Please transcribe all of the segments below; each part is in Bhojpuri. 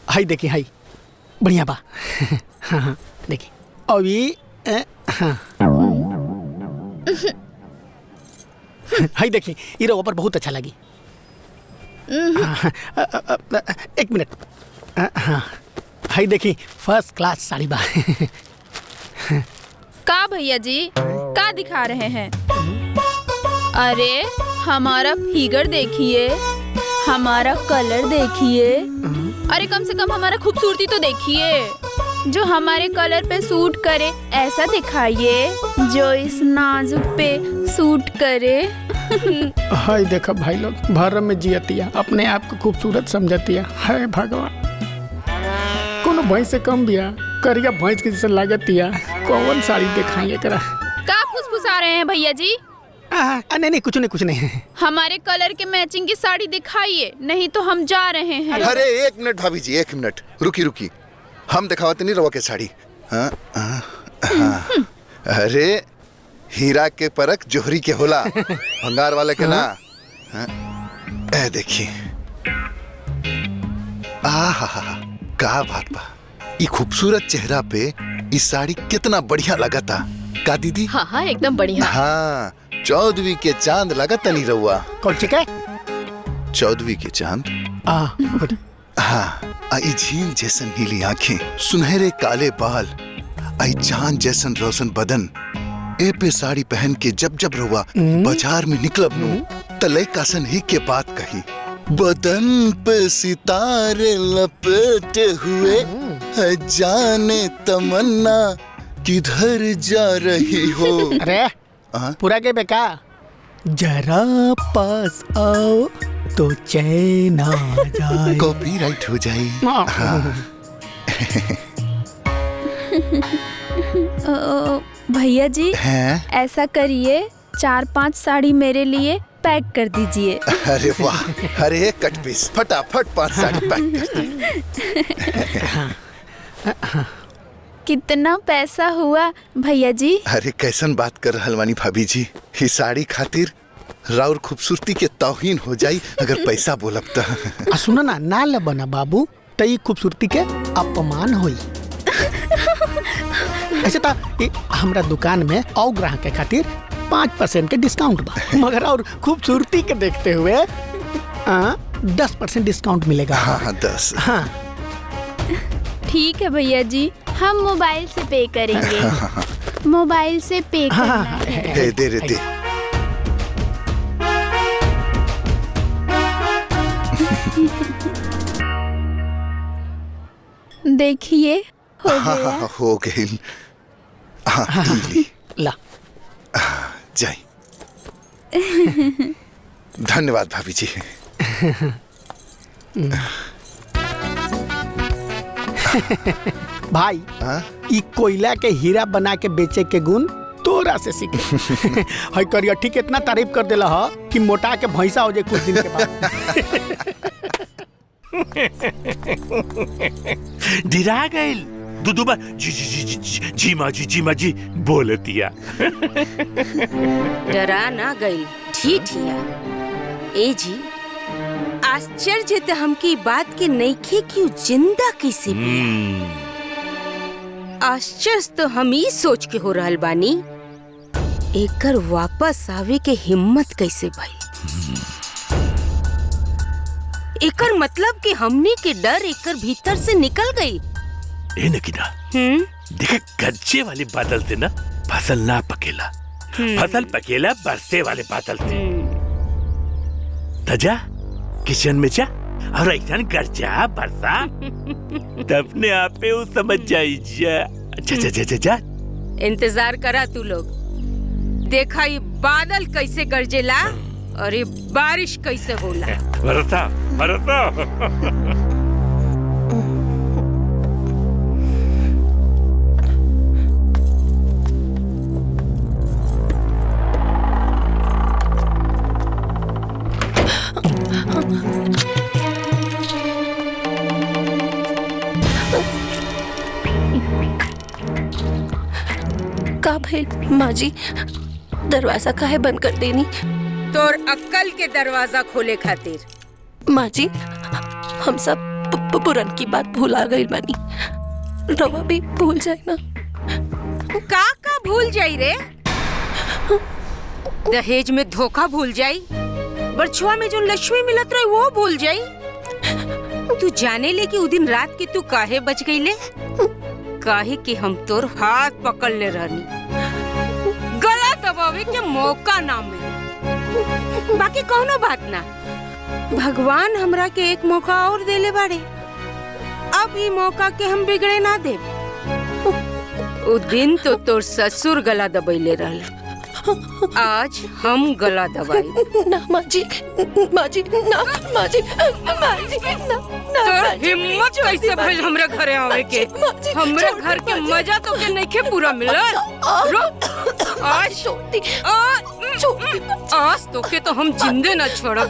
हाई देखिए, हाई बढ़िया बा। हाँ हाँ देखिए अभी हाँ हाई देखिए ये रवा पर बहुत अच्छा लगी। एक मिनट। हाँ हाई देखिए फर्स्ट क्लास साड़ी बा। का भैया जी का दिखा रहे हैं? अरे हमारा फिगर देखिए, हमारा कलर देखिए, अरे कम से कम हमारा खूबसूरती तो देखिए। जो हमारे कलर पे सूट करे ऐसा दिखाइए, जो इस नाजुक पे सूट करे। हाय देखा भाई लोग भर में जियतिया, अपने आप को खूबसूरत समझतिया। हाय भगवान, कोनो भैंस से कम बिया, करिया भैंस के जैसे लागतिया। कौन साड़ी दिखाई एकरा? का फुसफुसा रहे हैं भैया जी? नहीं कुछ नहीं। हमारे कलर के मैचिंग की साड़ी दिखाइए, नहीं तो हम जा रहे हैं। अरे एक मिनट भाभी जी, एक मिनट रुकी। हम दिखावते नहीं रवा के साड़ी। हाँ। अरे हीरा के परख जोहरी के होला, भंगार वाले के ना। ए देखिए, का बात बा। ये खूबसूरत चेहरा पे इस साड़ी कितना बढ़िया लगता का दीदी? हाँ एकदम बढ़िया। हाँ 14वीं के चांद लगता नहीं रहुआ। कौन सी के? 14वीं के चांद। हाँ आई झील जैसन नीली आंखें, सुनहरे काले बाल, आई चांद जैसन रोशन बदन। ए पे साड़ी पहन के जब रहुआ बाजार में निकलब नु तले कासन ही के बात कही। बदन पे सितारे लपेटे हुए है, जाने तमन्ना किधर जा रही हो। अरे पूरा के बेका, जरा पास आओ तो चैन आ जाए। कॉपीराइट हो जाए। भैया जी हैं? ऐसा करिए 4-5 साड़ी मेरे लिए पैक कर दीजिए। अरे वाह, अरे एक कट पीस फटाफट 5 साड़ी पैक कर दे। कितना पैसा हुआ भैया जी? अरे कैसन बात कर हलवानी भाभी जी, ही साड़ी खातिर राउर खूबसूरती के तौहीन हो जाई अगर पैसा बोलब त। सुनो ना लबना बाबू, तई खूबसूरती के अपमान होई। ऐसे तो हमरा दुकान में और ग्राहक के खातिर 5% के डिस्काउंट बा, मगर और खूबसूरती के देखते हुए 10% डिस्काउंट मिलेगा। हाँ 10। हाँ ठीक है भैया जी, हम मोबाइल से पे करेंगे। मोबाइल से पे करना है। दे रे दे। देखिए हो गया। हो गई। ला जाई। धन्यवाद भाभी जी। भाई ई कोयला के हीरा बना के बेचे के गुण तोरा से सीखे। हई करियठी के इतना तारीफ कर देला ह कि मोटा के भैंसा हो जाए कुछ दिन के बाद। डिरा गइल दुदुबा जी माँ जी बोलतिया। डरा ना गइल, ठीठिया। ए जी आश्चर्य तो हमकी बात के नइखे कि जिंदा कैसे बिया। आश्चर्य तो हम ही सोच के हो रहल बानी, एकर वापस आवे के हिम्मत कैसे भई। एकर मतलब कि हमने के डर एकर भीतर से निकल गई। ए नकीना, देखा गज्जे वाले बादल से ना फसल ना पकेला, फसल पकेला बरसे वाले बादल से। तजा किचन में जा और ऐसा गरजा बरसा तब ने आप पे वो समझ जाई। जा इंतजार करा तू लोग, देखा ये बादल कैसे गरजेला और ये बारिश कैसे होला। बरसा बरसा। का भइल माँ जी, दरवाजा काहे बंद कर देनी? तोर अक्कल के दरवाजा खोले खातिर। माँ जी हम सब पुरन की बात भूला गई बानी। रवा भी भूल जाए ना। का भूल जाई रे? दहेज में धोखा भूल जाई, बरछुआ में जो लक्ष्मी मिलत रही वो भूल जाई। तू जाने ले कि उ दिन रात के तू काहे बच गई ले? काहे कि हम तोर हाथ पकड़ ले रहनी, गला दबावे के मौका ना मिले। बाकी कौनो बात ना, भगवान हमरा के एक मौका और देले बाड़े। अब ई मौका के हम बिगड़े ना दे। उ दिन तो तोर ससुर गला दबैले रहल, आज हम गला दबाई। ना माँ जी, माँ जी, ना माँ जी, माँ जी, ना। तोर हिम्मत कैसे भइल हमरे घरे आवे के? हमरे घर के मजा तो के नइखे पूरा मिलल। रुक, आज तो के तो हम जिंदे न छोड़ब।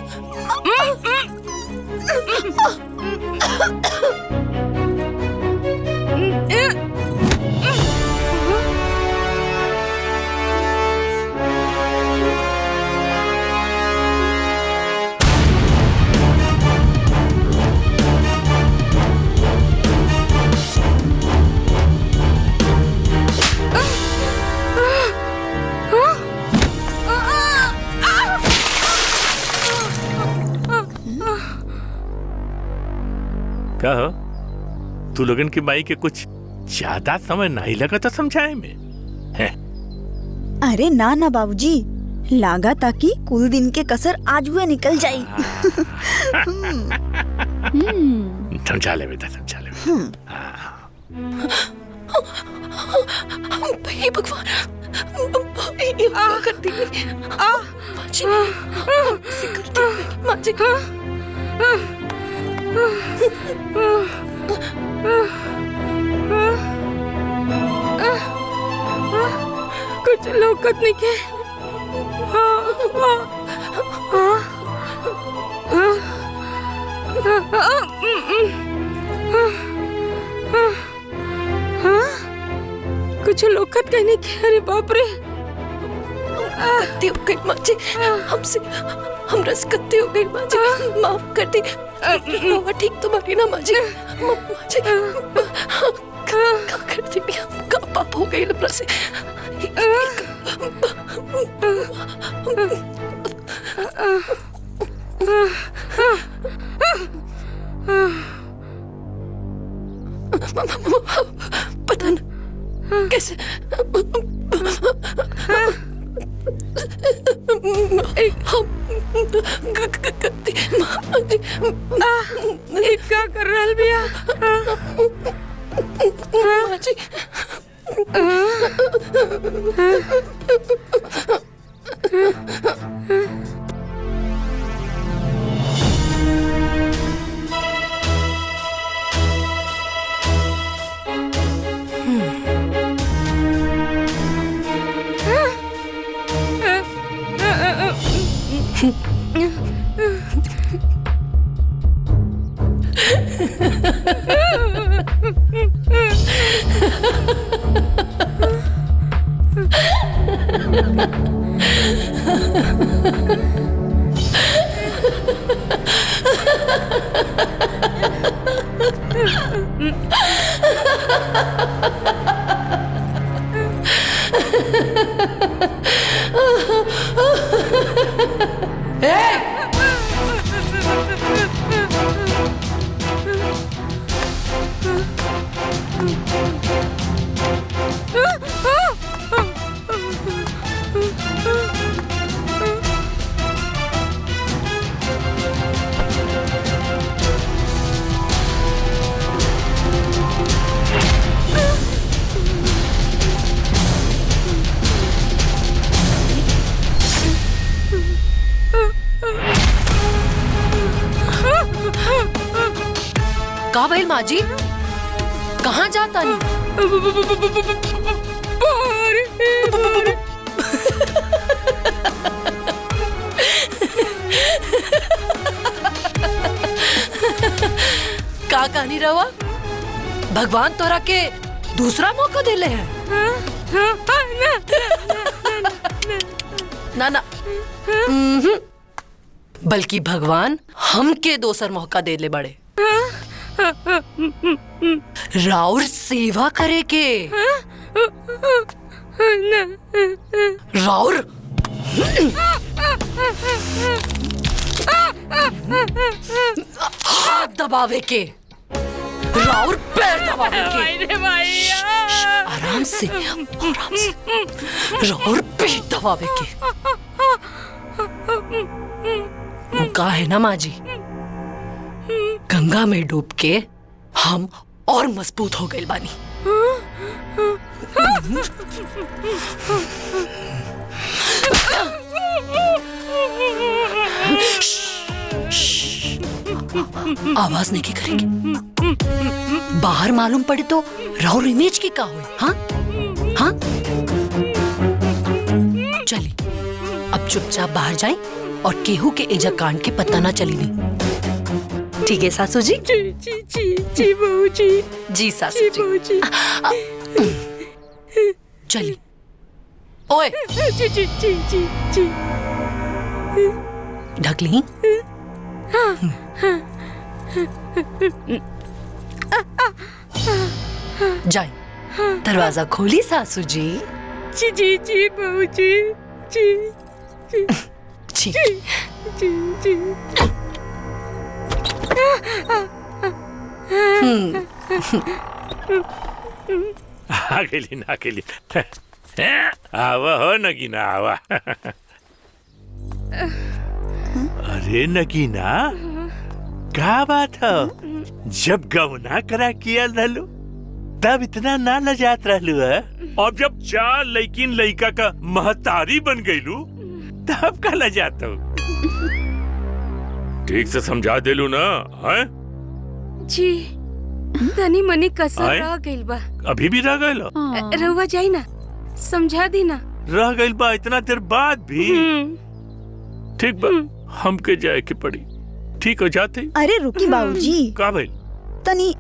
क्या हो? तू लोगन की माई के कुछ ज्यादा समय नहीं लगा था समझाए में? अरे ना ना बाबूजी, लागा ताकि कुल दिन के कसर आज हुए निकल जाई। समझा ले बेटा, समझा ले। हे भगवान, ये कर दी माँ जी, ऐसे कर दी माँ जी। कुछ लौकत नहीं के। कुछ लौकत कहने के। अरे बाप रे, गलती हो गई माँ जी, हमसे हमरा से गलती हो गई माँ जी, माफ कर दी। ठीक तो बाकी ना माँ जी, माँ जी का कर दी, का पाप हो गई लपरा से। पता न कैसे क्या कर रहल बिया? माँ जी, का भइल माँ जी, कहाँ जाता नहीं? का कहानी रवा? भगवान तोरा के दूसरा मौका देले हैं? ना ना, बल्कि भगवान हमके दोसर मौका देले बड़े। राउर सेवा करे के राउर हाथ दबावे के राउर पैर दबावे के आराम से राउर पेट दबावे के वो का है ना माँ जी, गंगा में डूब के हम और मजबूत हो गए बानी। आवाज नहीं की करेंगे, बाहर मालूम पड़े तो राउर इमेज की का हुई। हाँ हाँ चली अब चुपचाप बाहर जाएं और केहू के एजा कांड के पता ना चली नहीं। ठीक है सासू जी? जी जी जी जी बहू जी। जी सासू जी। चली। ओए जी जी जी जी जी। ढक ली? जाए दरवाजा खोली सासू जी। जी जी जी बहू जी। जी जी जी जी जी। आ गेली आवा हो नगीना आवा। अरे नगीना क्या बात है, जब गवना करा किया रहलू तब इतना ना लजात रहलू है, और जब 4 लड़किन लड़का का महतारी बन गईलू तब का लजात हो। ठीक से समझा देलू ना है? जी तनी मनी कसर रह गइल बा। अभी भी रह गइल? रहुआ जाई ना, समझा दी ना। रह गइल बा इतना देर बाद भी? ठीक बा, हमके जाए के पड़ी। ठीक हो जाते। अरे रुकी बाबूजी, का भइल? तनी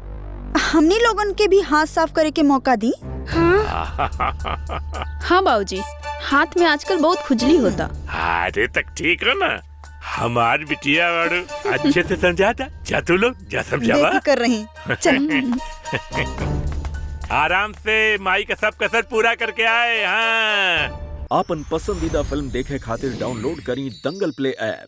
हमनी लोगन के भी हाथ साफ करे के मौका दी। हाँ बाबूजी, हाथ में आजकल बहुत खुजली होता। अरे तक ठीक है ना, हमार बिटिया वाड़ू अच्छे से समझाता। जा तू लोग जा समझावा। कर रही चल। आराम से माई का सब कसर पूरा करके आए। हाँ आपन पसंदीदा फिल्म देखे खातिर डाउनलोड करी दंगल प्ले ऐप।